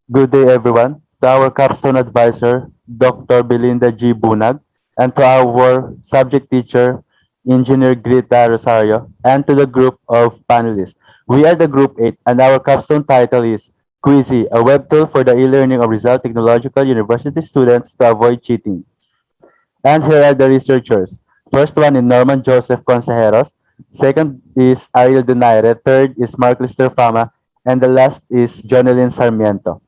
Good day, everyone. To our capstone advisor, Dr. Belinda G. Bunag, and to our subject teacher, Engineer Grita Rosario, and to the group of panelists. We are the Group 8, and our capstone title is KwiZ, a web tool for the e-learning of Rizal Technological University students to avoid cheating. And here are the researchers. First one is Norman Joseph Consejeros. Second is Ariel Donaire. Third is Mark Lister Fama. And the last is Jonelyn Sarmiento.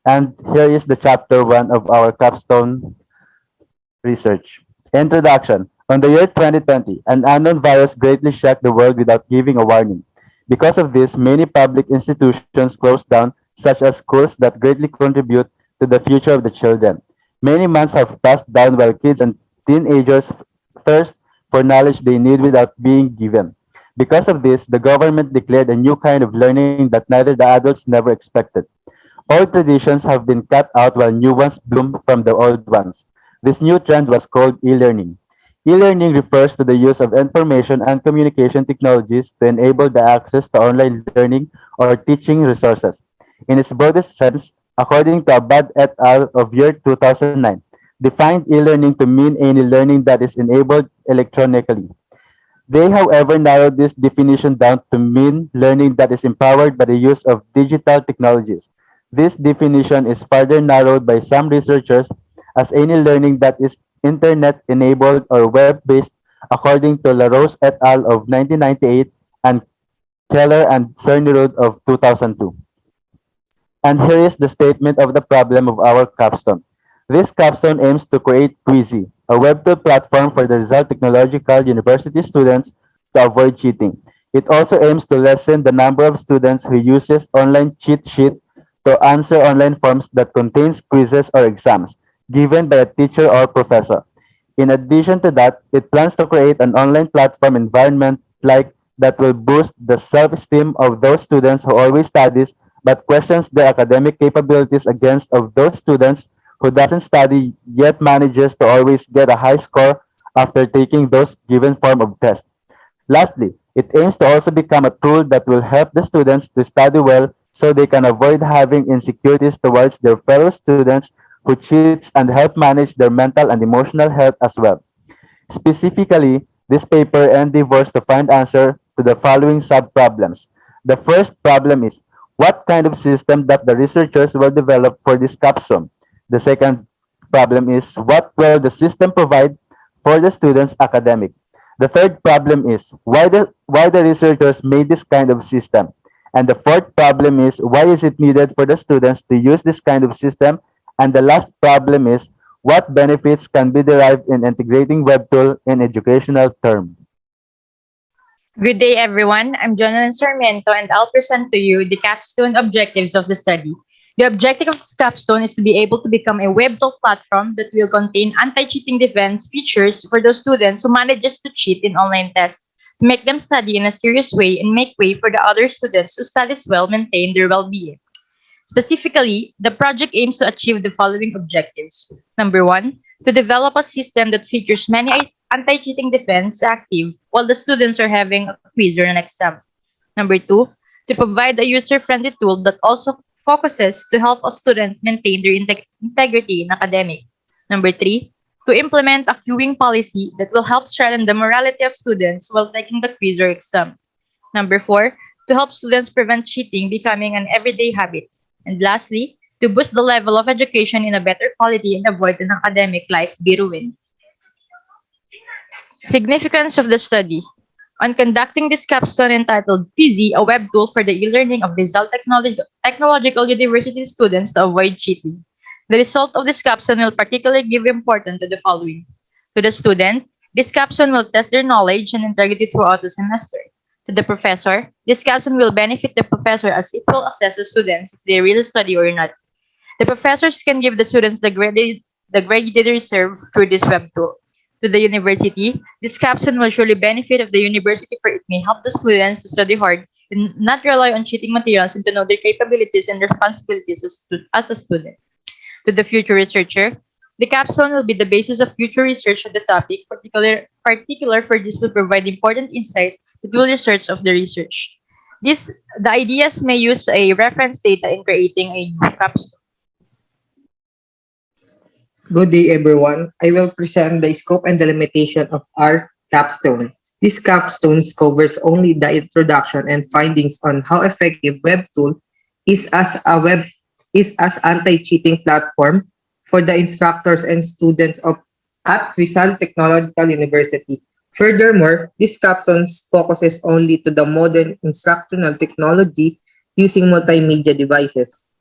And here is the chapter 1 of our capstone research. Introduction. On the year 2020, an unknown virus greatly shocked the world without giving a warning. Because of this, many public institutions closed down, such as schools that greatly contribute to the future of the children. Many months have passed down while kids and teenagers thirst for knowledge they need without being given. Because of this, the government declared a new kind of learning that neither the adults never expected. Old traditions have been cut out while new ones bloom from the old ones. This new trend was called e-learning. E-learning refers to the use of information and communication technologies to enable the access to online learning or teaching resources. In its broadest sense, according to Abad et al. Of year 2009, defined e-learning to mean any learning that is enabled electronically. They, however, narrowed this definition down to mean learning that is empowered by the use of digital technologies. This definition is further narrowed by some researchers as any learning that is internet-enabled or web-based, according to LaRose et al. Of 1998 and Keller and Cernerud of 2002. And here is the statement of the problem of our capstone. This capstone aims to create KwiZ, a web2 platform for the Rizal Technological University students to avoid cheating. It also aims to lessen the number of students who uses online cheat sheet to answer online forms that contains quizzes or exams given by a teacher or professor. In addition to that, it plans to create an online platform environment like that will boost the self-esteem of those students who always studies but questions their academic capabilities against of those students who doesn't study yet manages to always get a high score after taking those given form of test. Lastly, it aims to also become a tool that will help the students to study well so they can avoid having insecurities towards their fellow students who cheats and help manage their mental and emotional health as well. Specifically, this paper endeavors to find answer to the following sub-problems. The first problem is, what kind of system that the researchers will develop for this capstone? The second problem is, what will the system provide for the students' academic? The third problem is, why the researchers made this kind of system? And the fourth problem is, why is it needed for the students to use this kind of system? And the last problem is, what benefits can be derived in integrating web tool in educational term? Good day, everyone. I'm Jonathan Sarmiento, and I'll present to you the capstone objectives of the study. The objective of this capstone is to be able to become a web tool platform that will contain anti-cheating defense features for those students who manages to cheat in online tests, to make them study in a serious way and make way for the other students who studies well maintain their well-being. Specifically, the project aims to achieve the following objectives. Number one, to develop a system that features many anti-cheating defense active while the students are having a quiz or an exam. Number two, to provide a user-friendly tool that also focuses to help a student maintain their integrity in academic. Number three, to implement a queuing policy that will help strengthen the morality of students while taking the quiz or exam. Number four, to help students prevent cheating becoming an everyday habit. And lastly, to boost the level of education in a better quality and avoid an academic life be ruined. Significance of the study. On conducting this capstone entitled KwiZ, a web tool for the e-learning of Rizal Technological University students to avoid cheating. The result of this capstone will particularly give importance to the following. To the student, this capstone will test their knowledge and integrity throughout the semester. To the professor, this capstone will benefit the professor as it will assess the students if they really study or not. The professors can give the students the grade they deserve through this web tool. To the university, this capstone will surely benefit of the university for it may help the students to study hard and not rely on cheating materials and to know their capabilities and responsibilities as a student. To the future researcher, the capstone will be the basis of future research on the topic, particular for this will provide important insight that will research of the research. This the ideas may use a reference data in creating a new capstone. Good day, everyone. I will present the scope and the limitation of our capstone. This capstone covers only the introduction and findings on how effective web tool is as a web is as anti-cheating platform for the instructors and students of at Rizal Technological University. Furthermore, this capstone focuses only to the modern instructional technology using multimedia devices.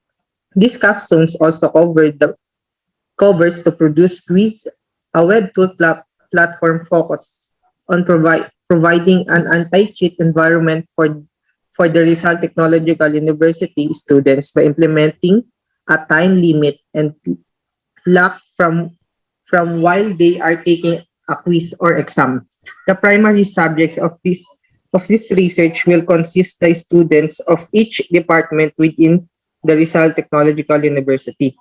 These capstones also cover the covers to produce KwiZ, a web tool platform focused on providing an anti-cheat environment for the Rizal Technological University students by implementing a time limit and clock from while they are taking a quiz or exam. The primary subjects of this research will consist the students of each department within the Rizal Technological University.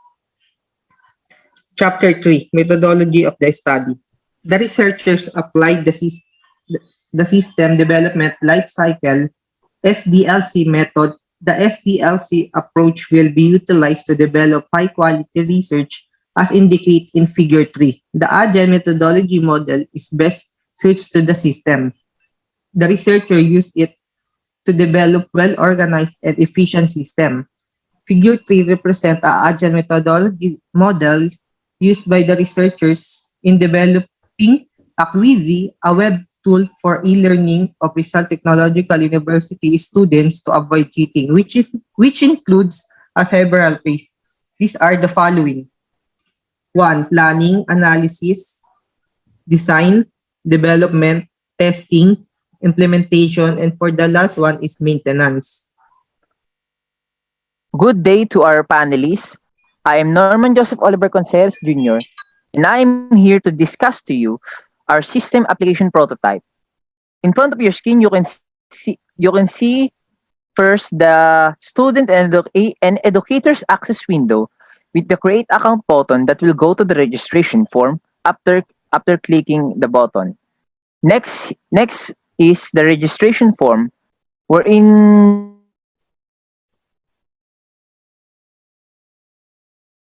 Chapter 3, Methodology of the Study. The researchers applied the System Development Life Cycle SDLC method. The SDLC approach will be utilized to develop high-quality research as indicated in Figure 3. The Agile methodology model is best suited to the system. The researcher used it to develop well-organized and efficient system. Figure 3 represents the Agile methodology model used by the researchers in developing a KwiZ, a web tool for e-learning of Rizal Technological University students to avoid cheating, which includes several phases. These are the following: 1. Planning, analysis, design, development, testing, implementation, and for the last one is maintenance. Good day to our panelists. I am Norman Joseph Oliver Conceres Jr., and I am here to discuss to you our system application prototype. In front of your screen, you can see first the student and educators access window with the create account button that will go to the registration form after clicking the button. Next is the registration form wherein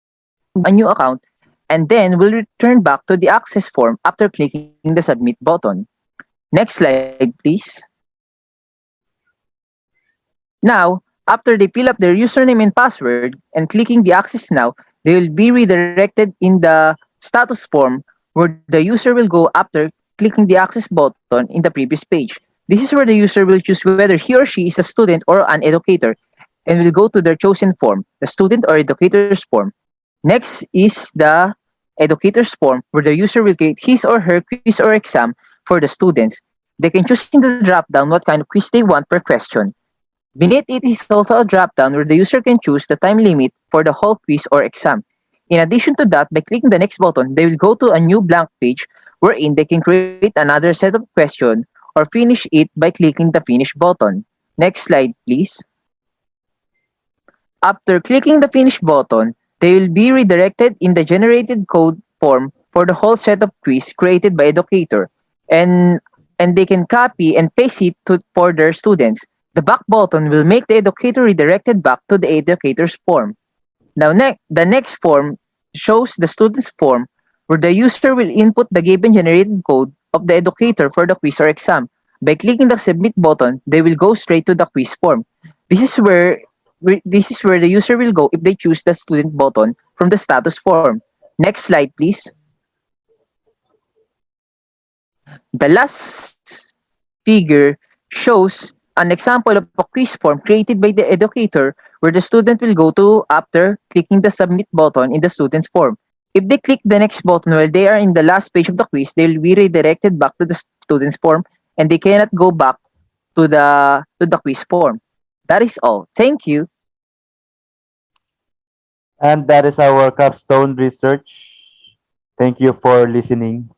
the student will a new account and then will return back to the access form after clicking the submit button. Next slide, please. Now, after they fill up their username and password and clicking the access now, they will be redirected in the status form where the user will go after clicking the access button in the previous page. This is where the user will choose whether he or she is a student or an educator and will go to their chosen form, the student or educator's form. Next is the educator's form where the user will create his or her quiz or exam for the students. They can choose in the drop-down what kind of quiz they want per question. Beneath it is also a drop-down where the user can choose the time limit for the whole quiz or exam. In addition to that, by clicking the next button, they will go to a new blank page wherein they can create another set of questions or finish it by clicking the finish button. Next slide, please. After clicking the finish button, they will be redirected in the generated code form for the whole set of quiz created by educator, and they can copy and paste it for their students. The back button will make the educator redirected back to the educator's form. Now, the next form shows the student's form where the user will input the given generated code of the educator for the quiz or exam. By clicking the submit button, they will go straight to the quiz form. This is where the user will go if they choose the student button from the status form. Next slide, please. The last figure shows an example of a quiz form created by the educator where the student will go to after clicking the submit button in the student's form. If they click the next button while they are in the last page of the quiz, they will be redirected back to the student's form and they cannot go back to the quiz form. That is all. Thank you. And that is our capstone research. Thank you for listening.